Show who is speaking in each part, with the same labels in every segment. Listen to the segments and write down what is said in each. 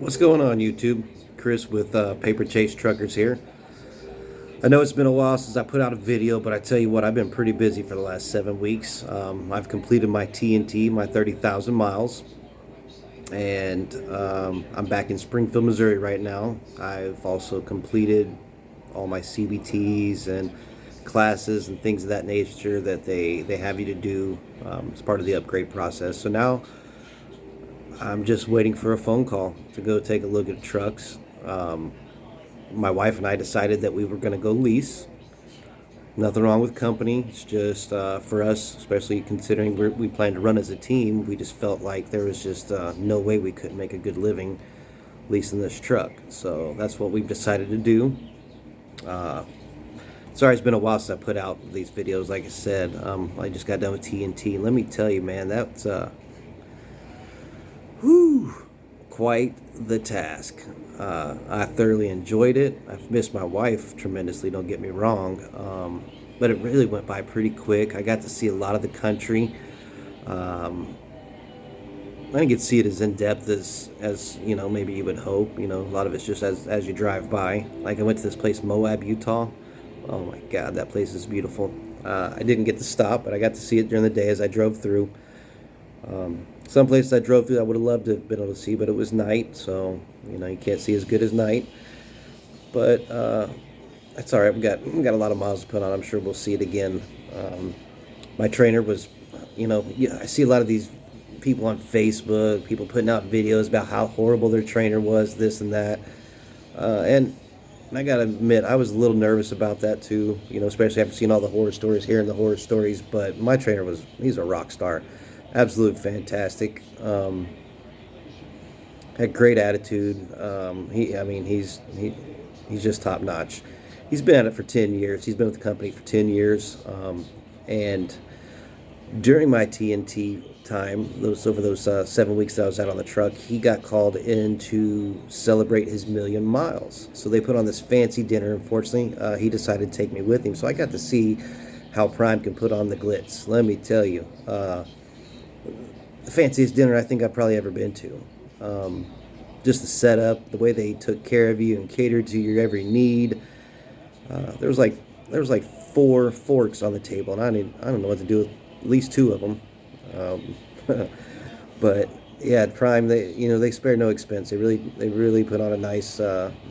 Speaker 1: What's going on, YouTube? Chris with Paper Chase Truckers here. I know it's been a while since I put out a video, but I tell you what, I've been pretty busy for the last 7 weeks. I've completed my TNT, my 30,000 miles, and I'm back in Springfield, Missouri right now. I've also completed all my CBTs and classes and things of that nature that they have you to do as part of the upgrade process. So now I'm just waiting for a phone call to go take a look at trucks. My wife and I decided that we were going to go lease. Nothing wrong with company. It's just for us, especially considering we plan to run as a team, we just felt like there was just no way we could make a good living leasing this truck. So that's what we've decided to do. Sorry, it's been a while since I put out these videos. Like I said, I just got done with TNT. Let me tell you, man, that's whew, quite the task. I thoroughly enjoyed it. I've missed my wife tremendously, don't get me wrong. But it really went by pretty quick. I got to see a lot of the country. I didn't get to see it as in depth as maybe you would hope. A lot of it's just as you drive by. Like I went to this place, Moab, Utah. Oh my God, that place is beautiful. I didn't get to stop, but I got to see it during the day as I drove through. Some places I drove through I would have loved to have been able to see, but it was night, so you can't see as good as night. But that's all right. We got a lot of miles to put on. I'm sure we'll see it again. My trainer was, I see a lot of these people on Facebook, people putting out videos about how horrible their trainer was, this and that, and I gotta admit, I was a little nervous about that too. Especially after seeing all the horror stories, hearing the horror stories. But my trainer he's a rock star, absolute fantastic. Had great attitude. He's just top notch. He's been at it for 10 years. He's been with the company for 10 years. And during my TNT time, over those 7 weeks that I was out on the truck, he got called in to celebrate his million miles. So they put on this fancy dinner. Unfortunately, he decided to take me with him. So I got to see how Prime can put on the glitz. Let me tell you, the fanciest dinner I think I've probably ever been to. Just the setup, the way they took care of you and catered to your every need. There was like 4 forks on the table, and I don't know what to do with at least 2 of them. But yeah, at Prime they spare no expense. They really put on a nice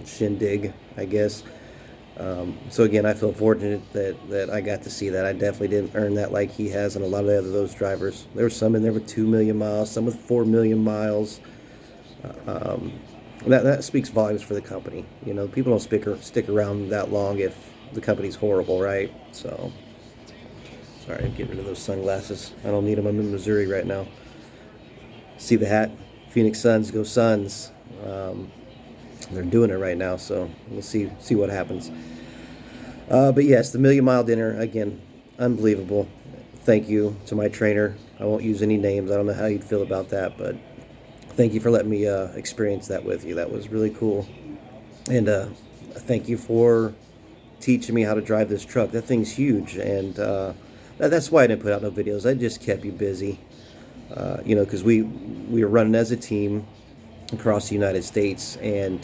Speaker 1: shindig, I guess. So again, I feel fortunate that I got to see that. I definitely didn't earn that like he has and a lot of those drivers. There were some in there with 2 million miles, some with 4 million miles. That speaks volumes for the company. People don't stick around that long if the company's horrible, right? So, sorry, get rid of those sunglasses. I don't need them. I'm in Missouri right now. See the hat? Phoenix Suns, go Suns. They're doing it right now, so we'll see what happens. But yes, the Million Mile Dinner, again, unbelievable. Thank you to my trainer. I won't use any names. I don't know how you'd feel about that, but thank you for letting me experience that with you. That was really cool. And thank you for teaching me how to drive this truck. That thing's huge, and that's why I didn't put out no videos. I just kept you busy, because we were running as a team across the United States, and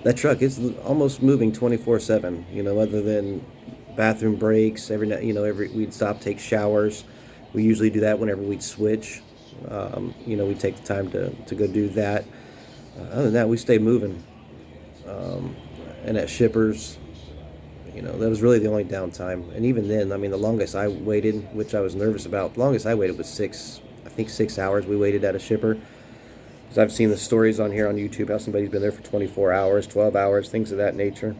Speaker 1: that truck is almost moving 24/7. Other than bathroom breaks, every night, we'd stop, take showers. We usually do that whenever we'd switch. We take the time to go do that. Other than that, we stay moving. And at shippers, that was really the only downtime. And even then, the longest I waited, which I was nervous about, the longest I waited was 6 hours we waited at a shipper. Because I've seen the stories on here on YouTube how somebody's been there for 24 hours, 12 hours, things of that nature.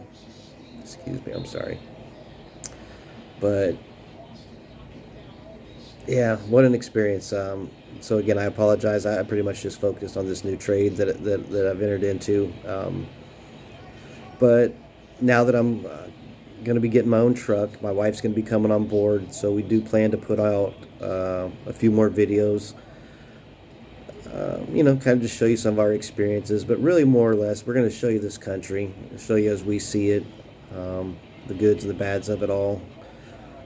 Speaker 1: Excuse me, I'm sorry. But yeah, what an experience. So again, I apologize. I pretty much just focused on this new trade that I've entered into. But now that I'm going to be getting my own truck, my wife's going to be coming on board. So we do plan to put out a few more videos. Kind of just show you some of our experiences. But really, more or less, we're going to show you this country, show you as we see it, the goods and the bads of it all.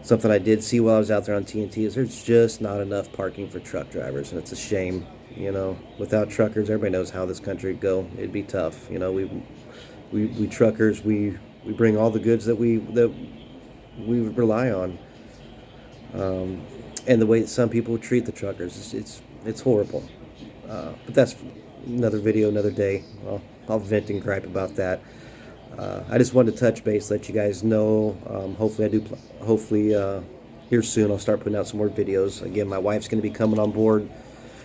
Speaker 1: Something I did see while I was out there on TNT is there's just not enough parking for truck drivers, and it's a shame. You know, without truckers, everybody knows how this country would go. It'd be tough. You know, we truckers, we bring all the goods that we rely on. Um, and the way that some people treat the truckers, it's horrible. But that's another video, another day. I'll vent and gripe about that. I just wanted to touch base, let you guys know. Hopefully, hopefully, here soon, I'll start putting out some more videos. Again, my wife's going to be coming on board.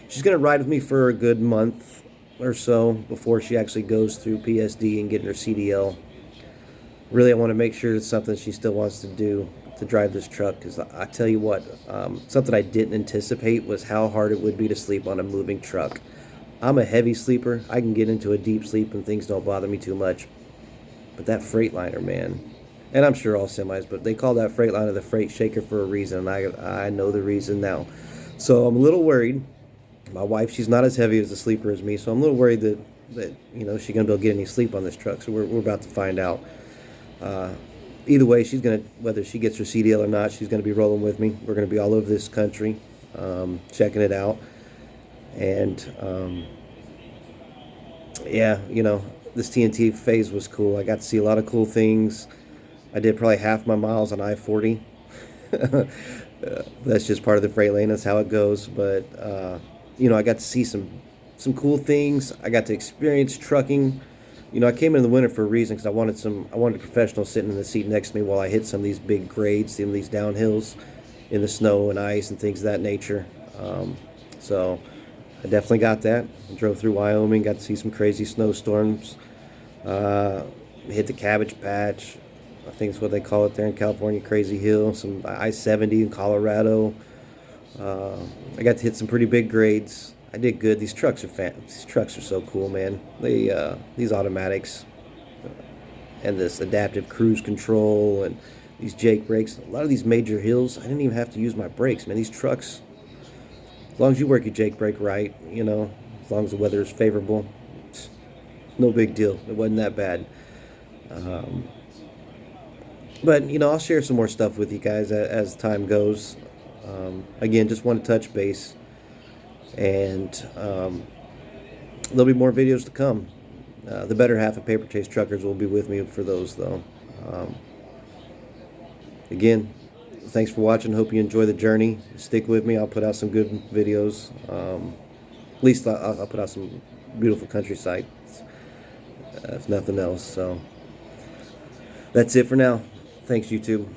Speaker 1: She's going to ride with me for a good month or so before she actually goes through PSD and getting her CDL. Really, I want to make sure it's something she still wants to do, to drive this truck, because I tell you what, something I didn't anticipate was how hard it would be to sleep on a moving truck. I'm a heavy sleeper. I can get into a deep sleep and things don't bother me too much. But that Freightliner, man, and I'm sure all semis, but they call that Freightliner the freight shaker for a reason, and I know the reason now. So I'm a little worried. My wife, she's not as heavy as a sleeper as me, so I'm a little worried that you know, she's gonna be able to get any sleep on this truck. So we're about to find out. Uh, Either way, she's gonna, whether she gets her CDL or not, she's gonna be rolling with me. We're gonna be all over this country, checking it out, and yeah, you know, this TNT phase was cool. I got to see a lot of cool things. I did probably half my miles on I-40. That's just part of the freight lane. That's how it goes. But you know, I got to see some cool things. I got to experience trucking. You know, I came in the winter for a reason, because I wanted a professional sitting in the seat next to me while I hit some of these big grades, some of these downhills in the snow and ice and things of that nature. So I definitely got that. I drove through Wyoming, got to see some crazy snowstorms. Hit the Cabbage Patch. I think it's what they call it there in California, Crazy Hill. Some I-70 in Colorado. I got to hit some pretty big grades. I did good. These trucks are so cool, man. These automatics and this adaptive cruise control and these Jake brakes. A lot of these major hills, I didn't even have to use my brakes, man. These trucks, as long as you work your Jake brake right, you know, as long as the weather is favorable, no big deal. It wasn't that bad. Um, but you know, I'll share some more stuff with you guys as time goes. Again, just want to touch base, and there'll be more videos to come. The better half of Paper Chase Truckers will be with me for those, though. Um, Again, thanks for watching. Hope you enjoy the journey. Stick with me. I'll put out some good videos. At least I'll put out some beautiful countryside, if nothing else. So that's it for now. Thanks, YouTube.